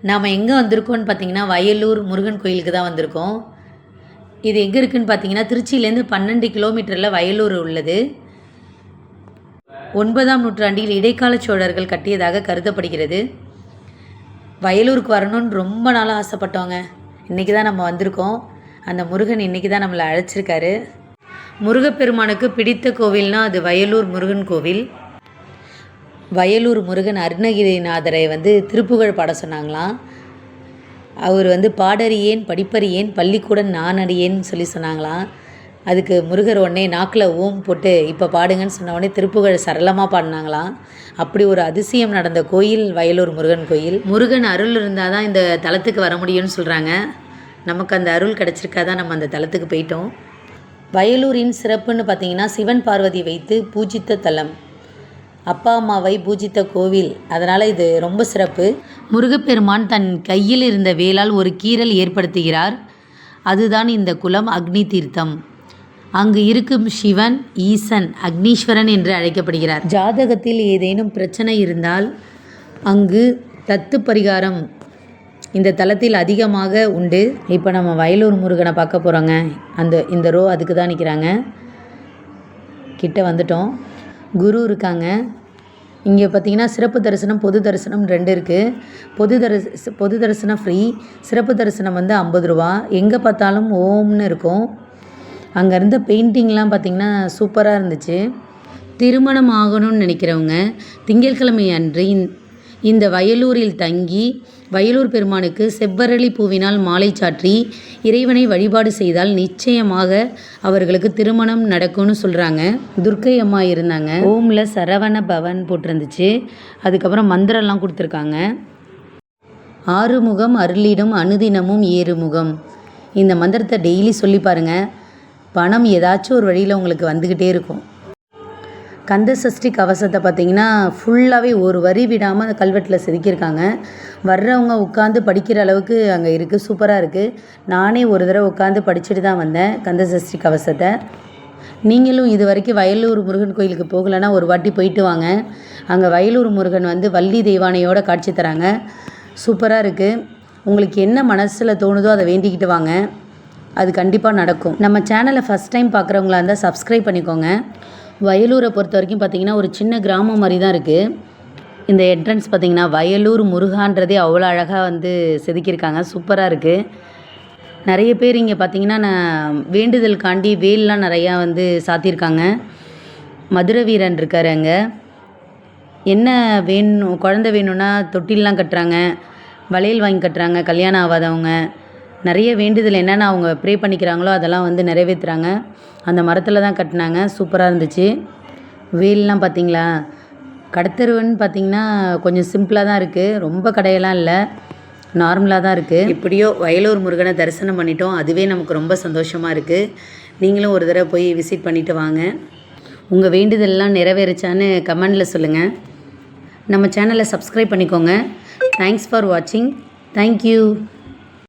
நாம் எங்கே வந்திருக்கோம்னு பார்த்தீங்கன்னா வயலூர் முருகன் கோயிலுக்கு தான் வந்திருக்கோம். இது எங்கே இருக்குதுன்னு பார்த்தீங்கன்னா திருச்சியிலேருந்து 12 கிலோமீட்டரில் வயலூர் உள்ளது. 9ஆம் நூற்றாண்டில் இடைக்கால சோழர்கள் கட்டியதாக கருதப்படுகிறது. வயலூருக்கு வரணும்னு ரொம்ப நாளாக ஆசைப்பட்டோங்க. இன்றைக்கி தான் நம்ம வந்திருக்கோம். அந்த முருகன் இன்றைக்கி தான் நம்மளை அழைச்சிருக்காரு. முருகப்பெருமானுக்கு பிடித்த கோவில்னால் அது வயலூர் முருகன் கோவில். வயலூர் முருகன் அருணகிரிநாதரை திருப்புகழ் பாட சொன்னாங்களாம். அவர் பாடறியேன் படிப்பறியேன் பள்ளிக்கூடம் நான் அறியேன்னு சொல்லி சொன்னாங்களாம். அதுக்கு முருகர் உடனே நாக்கில் ஓம் போட்டு இப்போ பாடுங்கன்னு சொன்ன உடனே திருப்புகழ் சரளமாக பாடினாங்களாம். அப்படி ஒரு அதிசயம் நடந்த கோயில் வயலூர் முருகன் கோயில். முருகன் அருள் இருந்தால் தான் இந்த தலத்துக்கு வர முடியும்னு சொல்கிறாங்க. நமக்கு அந்த அருள் கிடச்சிருக்காதான் நம்ம அந்த தலத்துக்கு போயிட்டோம். வயலூரின் சிறப்புன்னு பார்த்திங்கன்னா சிவன் பார்வதி வைத்து பூஜித்த தலம், அப்பா அம்மாவை பூஜித்த கோவில். அதனால் இது ரொம்ப சிறப்பு. முருகப்பெருமான் தன் கையில் இருந்த வேலால் ஒரு கீறல் ஏற்படுத்துகிறார். அதுதான் இந்த குலம் அக்னி தீர்த்தம். அங்கு இருக்கும் சிவன் ஈசன் அக்னீஸ்வரன் என்று அழைக்கப்படுகிறார். ஜாதகத்தில் ஏதேனும் பிரச்சனை இருந்தால் அங்கு தத்து பரிகாரம் இந்த தலத்தில் அதிகமாக உண்டு. இப்போ நம்ம வயலூர் முருகனை பார்க்க போகிறோங்க. இந்த ரோ அதுக்கு தான் நிற்கிறாங்க. கிட்ட வந்துட்டோம். குரு இருக்காங்க. இங்கே பார்த்திங்கன்னா சிறப்பு தரிசனம் பொது தரிசனம் 2 இருக்குது. பொது தரிசனம் ஃப்ரீ, சிறப்பு தரிசனம் 50 ரூபா. எங்கே பார்த்தாலும் ஓம்னு இருக்கும். அங்கே இருந்த பெயிண்டிங்லாம் பார்த்திங்கன்னா சூப்பராக இருந்துச்சு. திருமணம் ஆகணும்னு நினைக்கிறவங்க திங்கட்கிழமை அன்று இந்த வயலூரில் தங்கி வயலூர் பெருமானுக்கு செவ்வரளி பூவினால் மாலை சாற்றி இறைவனை வழிபாடு செய்தால் நிச்சயமாக அவர்களுக்கு திருமணம் நடக்கும்னு சொல்கிறாங்க. துர்க்கை அம்மா இருந்தாங்க. ஓமில் சரவண பவன் போட்டிருந்துச்சு. அதுக்கப்புறம் மந்திரம்லாம் கொடுத்துருக்காங்க. ஆறுமுகம் அருளிடும் அனுதினமும் ஏறுமுகம். இந்த மந்திரத்தை டெய்லி சொல்லி பாருங்கள். பணம் ஏதாச்சும் ஒரு வழியில் உங்களுக்கு வந்துக்கிட்டே இருக்கும். கந்த சஷ்டி கவசத்தை பார்த்திங்கன்னா ஃபுல்லாகவே ஒரு வரி விடாமல் கல்வெட்டில் செதுக்கியிருக்காங்க. வர்றவங்க உட்காந்து படிக்கிற அளவுக்கு அங்கே இருக்குது. சூப்பராக இருக்குது. நானே ஒரு தடவை உட்காந்து படிச்சுட்டு தான் வந்தேன் கந்த சஷ்டி கவசத்தை. நீங்களும் இது வரைக்கும் வயலூர் முருகன் கோயிலுக்கு போகலைன்னா ஒரு வாட்டி போயிட்டு வாங்க. அங்கே வயலூர் முருகன் வள்ளி தெய்வானையோட காட்சி தராங்க. சூப்பராக இருக்குது. உங்களுக்கு என்ன மனசில் தோணுதோ அதை வேண்டிக்கிட்டு வாங்க. அது கண்டிப்பாக நடக்கும். நம்ம சேனலை ஃபஸ்ட் டைம் பார்க்குறவங்களா இருந்தால் சப்ஸ்கிரைப் பண்ணிக்கோங்க. வயலூரை பொறுத்த வரைக்கும் பார்த்திங்கன்னா ஒரு சின்ன கிராமம் மாதிரி தான் இருக்குது. இந்த என்ட்ரன்ஸ் பார்த்திங்கன்னா வயலூர் முருகான்றதே அவ்வளோ அழகாக செதுக்கியிருக்காங்க. சூப்பராக இருக்குது. நிறைய பேர் இங்கே பார்த்திங்கன்னா நான் வேண்டுதலுக்காண்டி வேல்லாம் நிறையா சாத்தியிருக்காங்க. மதுரை வீரன் இருக்கார். அங்கே என்ன வேணும், குழந்தை வேணும்னா தொட்டிலெலாம் கட்டுறாங்க, வளையல் வாங்கி கட்டுறாங்க. கல்யாணம் ஆகாதவங்க நிறைய வேண்டுதல் என்னென்ன அவங்க ப்ரே பண்ணிக்கிறாங்களோ அதெல்லாம் நிறைவேற்றுறாங்க. அந்த மரத்தில் தான் கட்டினாங்க. சூப்பராக இருந்துச்சு. வேல்லாம் பார்த்திங்களா. கடத்தருவன்னு பார்த்திங்கன்னா கொஞ்சம் சிம்பிளாக தான் இருக்குது. ரொம்ப கடையெல்லாம் இல்லை, நார்மலாக தான் இருக்குது. இப்படியோ வயலூர் முருகனை தரிசனம் பண்ணிட்டோம். அதுவே நமக்கு ரொம்ப சந்தோஷமாக இருக்குது. நீங்களும் ஒரு தடவை போய் விசிட் பண்ணிவிட்டு வாங்க. உங்கள் வேண்டுதல்லாம் நிறைவேறுச்சான்னு கமெண்டில் சொல்லுங்கள். நம்ம சேனலை சப்ஸ்கிரைப் பண்ணிக்கோங்க. தேங்க்ஸ் ஃபார் வாட்சிங். தேங்க்யூ.